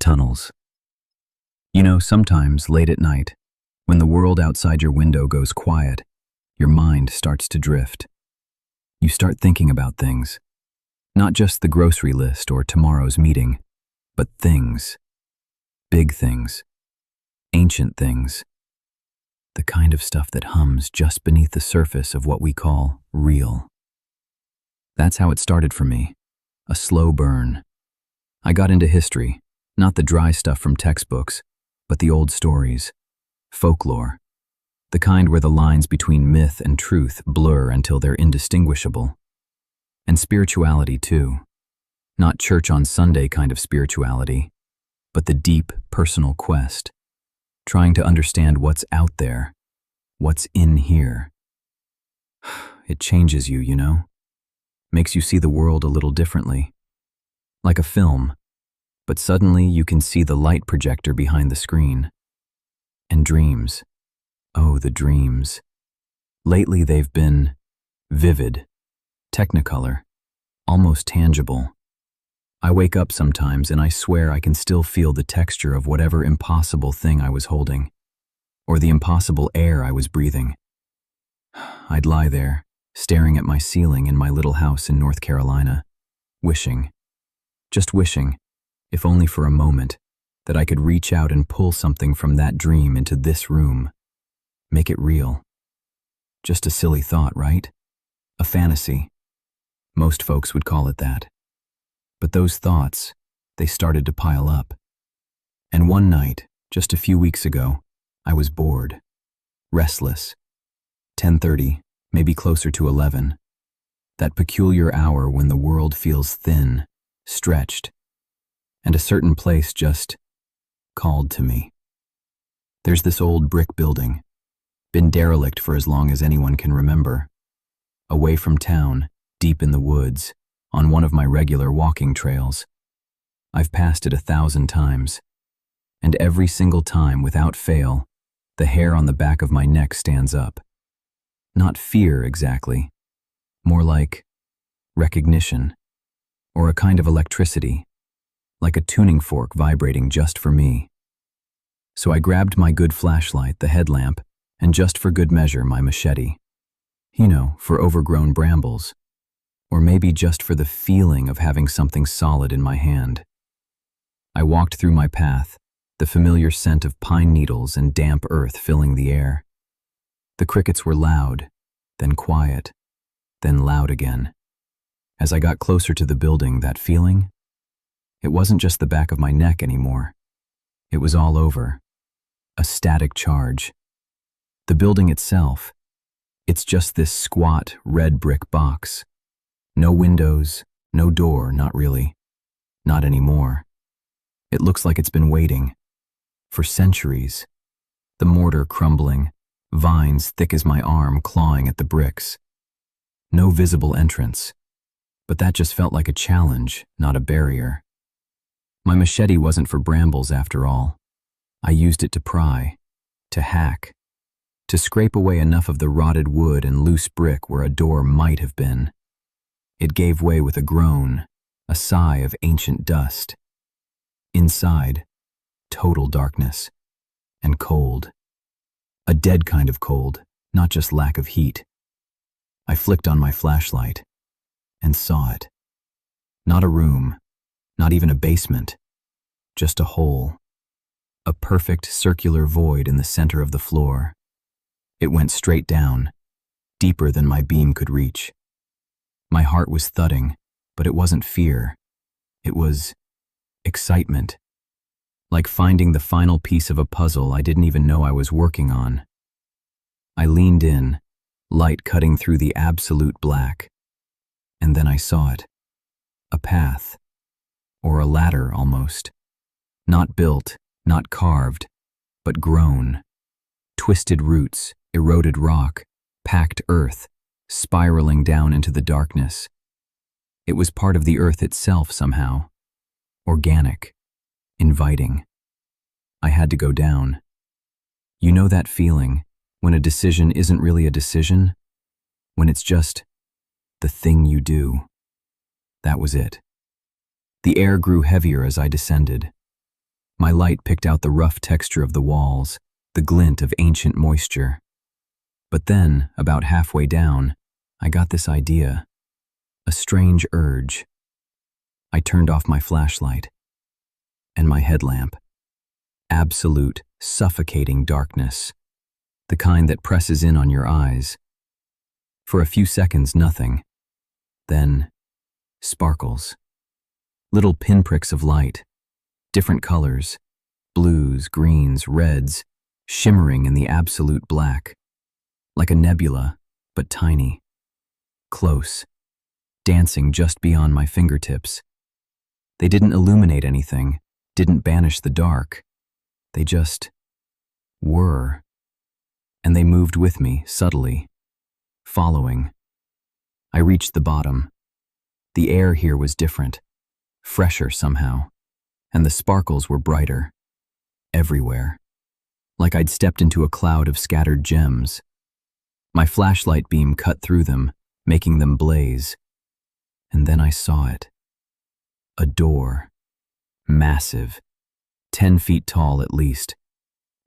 tunnels. You know, sometimes late at night, when the world outside your window goes quiet, your mind starts to drift. You start thinking about things, not just the grocery list or tomorrow's meeting, but things, big things, ancient things, the kind of stuff that hums just beneath the surface of what we call real. That's how it started for me, a slow burn. I got into history, not the dry stuff from textbooks, but the old stories, folklore, the kind where the lines between myth and truth blur until they're indistinguishable. And spirituality too, not church on Sunday kind of spirituality, but the deep, personal quest, trying to understand what's out there, what's in here. It changes you, you know? Makes you see the world a little differently. Like a film, but suddenly you can see the light projector behind the screen. And dreams. Oh, the dreams. Lately they've been vivid, technicolor, almost tangible. I wake up sometimes and I swear I can still feel the texture of whatever impossible thing I was holding, or the impossible air I was breathing. I'd lie there, staring at my ceiling in my little house in North Carolina, wishing, just wishing, if only for a moment, that I could reach out and pull something from that dream into this room, make it real. Just a silly thought, right? A fantasy. Most folks would call it that. But those thoughts, they started to pile up. And one night, just a few weeks ago, I was bored, restless. 10:30, maybe closer to 11. That peculiar hour when the world feels thin, stretched, and a certain place just called to me. There's this old brick building, been derelict for as long as anyone can remember. Away from town, deep in the woods, on one of my regular walking trails. I've passed it 1,000 times, and every single time, without fail, the hair on the back of my neck stands up. Not fear exactly, more like recognition, or a kind of electricity, like a tuning fork vibrating just for me. So I grabbed my good flashlight, the headlamp, and just for good measure, my machete. You know, for overgrown brambles. Or maybe just for the feeling of having something solid in my hand. I walked through my path, the familiar scent of pine needles and damp earth filling the air. The crickets were loud, then quiet, then loud again. As I got closer to the building, that feeling, it wasn't just the back of my neck anymore. It was all over. A static charge. The building itself, it's just this squat, red brick box. No windows, no door, not really. Not anymore. It looks like it's been waiting. For centuries. The mortar crumbling, vines thick as my arm clawing at the bricks. No visible entrance. But that just felt like a challenge, not a barrier. My machete wasn't for brambles after all. I used it to pry, to hack, to scrape away enough of the rotted wood and loose brick where a door might have been. It gave way with a groan, a sigh of ancient dust. Inside, total darkness, and cold. A dead kind of cold, not just lack of heat. I flicked on my flashlight, and saw it. Not a room, not even a basement, just a hole. A perfect circular void in the center of the floor. It went straight down, deeper than my beam could reach. My heart was thudding, but it wasn't fear. It was excitement. Like finding the final piece of a puzzle I didn't even know I was working on. I leaned in, light cutting through the absolute black. And then I saw it. A path. Or a ladder, almost. Not built, not carved, but grown. Twisted roots, eroded rock, packed earth, spiraling down into the darkness. It was part of the earth itself somehow. Organic. Inviting. I had to go down. You know that feeling, when a decision isn't really a decision? When it's just the thing you do. That was it. The air grew heavier as I descended. My light picked out the rough texture of the walls, the glint of ancient moisture. But then, about halfway down, I got this idea, a strange urge. I turned off my flashlight and my headlamp. Absolute, suffocating darkness, the kind that presses in on your eyes. For a few seconds, nothing. Then, sparkles. Little pinpricks of light, different colors, blues, greens, reds, shimmering in the absolute black. Like a nebula, but tiny. Close, dancing just beyond my fingertips. They didn't illuminate anything, didn't banish the dark. They just were. And they moved with me, subtly, following. I reached the bottom. The air here was different, fresher somehow, and the sparkles were brighter, everywhere, like I'd stepped into a cloud of scattered gems. My flashlight beam cut through them, making them blaze. And then I saw it. A door, massive, 10 feet tall at least,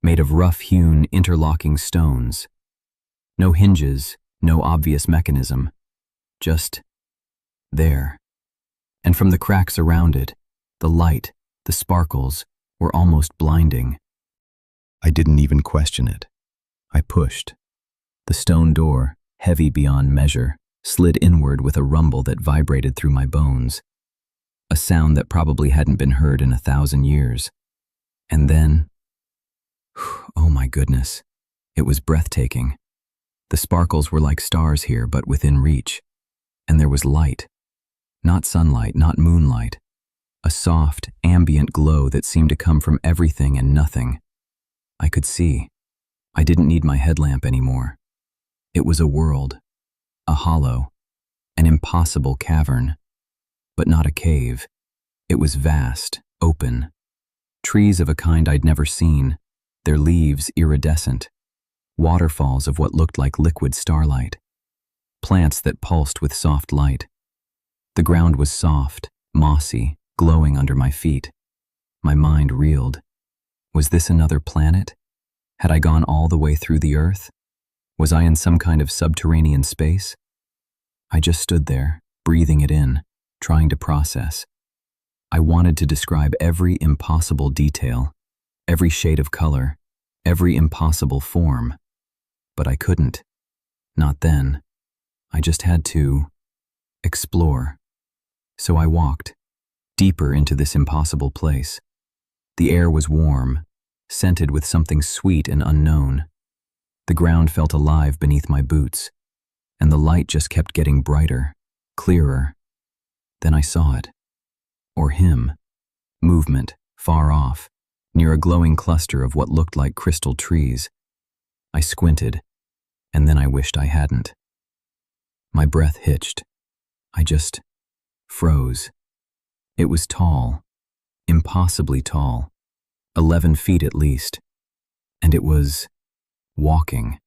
made of rough-hewn, interlocking stones. No hinges, no obvious mechanism, just there. And from the cracks around it, the light, the sparkles, were almost blinding. I didn't even question it. I pushed. The stone door, heavy beyond measure, slid inward with a rumble that vibrated through my bones, a sound that probably hadn't been heard in 1,000 years. And then, oh my goodness, it was breathtaking. The sparkles were like stars here, but within reach. And there was light. Not sunlight, not moonlight. A soft, ambient glow that seemed to come from everything and nothing. I could see. I didn't need my headlamp anymore. It was a world, a hollow, an impossible cavern. But not a cave. It was vast, open. Trees of a kind I'd never seen, their leaves iridescent. Waterfalls of what looked like liquid starlight. Plants that pulsed with soft light. The ground was soft, mossy, glowing under my feet. My mind reeled. Was this another planet? Had I gone all the way through the Earth? Was I in some kind of subterranean space? I just stood there, breathing it in, trying to process. I wanted to describe every impossible detail, every shade of color, every impossible form. But I couldn't. Not then. I just had to explore. So I walked, deeper into this impossible place. The air was warm, scented with something sweet and unknown. The ground felt alive beneath my boots, and the light just kept getting brighter, clearer. Then I saw it. Or him. Movement, far off, near a glowing cluster of what looked like crystal trees. I squinted, and then I wished I hadn't. My breath hitched. I just froze. It was tall, impossibly tall, 11 feet at least. And it was walking,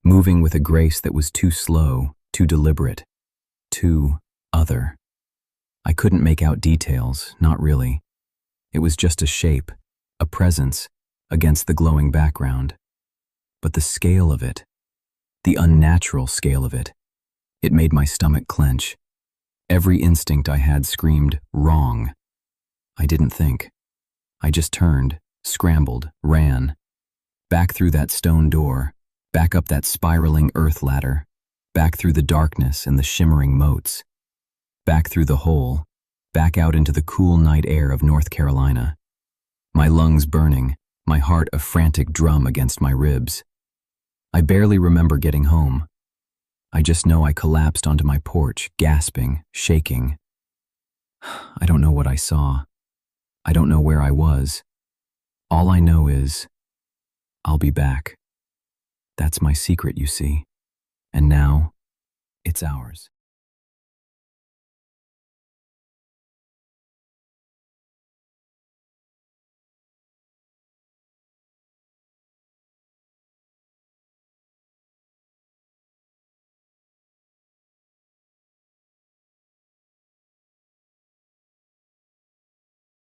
moving with a grace that was too slow, too deliberate, too other. I couldn't make out details, not really. It was just a shape, a presence, against the glowing background. But the scale of it, the unnatural scale of it made my stomach clench. Every instinct I had screamed, wrong. I didn't think. I just turned, scrambled, ran. Back through that stone door, back up that spiraling earth ladder, back through the darkness and the shimmering moats. Back through the hole, back out into the cool night air of North Carolina. My lungs burning, my heart a frantic drum against my ribs. I barely remember getting home. I just know I collapsed onto my porch, gasping, shaking. I don't know what I saw. I don't know where I was. All I know is, I'll be back. That's my secret, you see. And now, it's ours.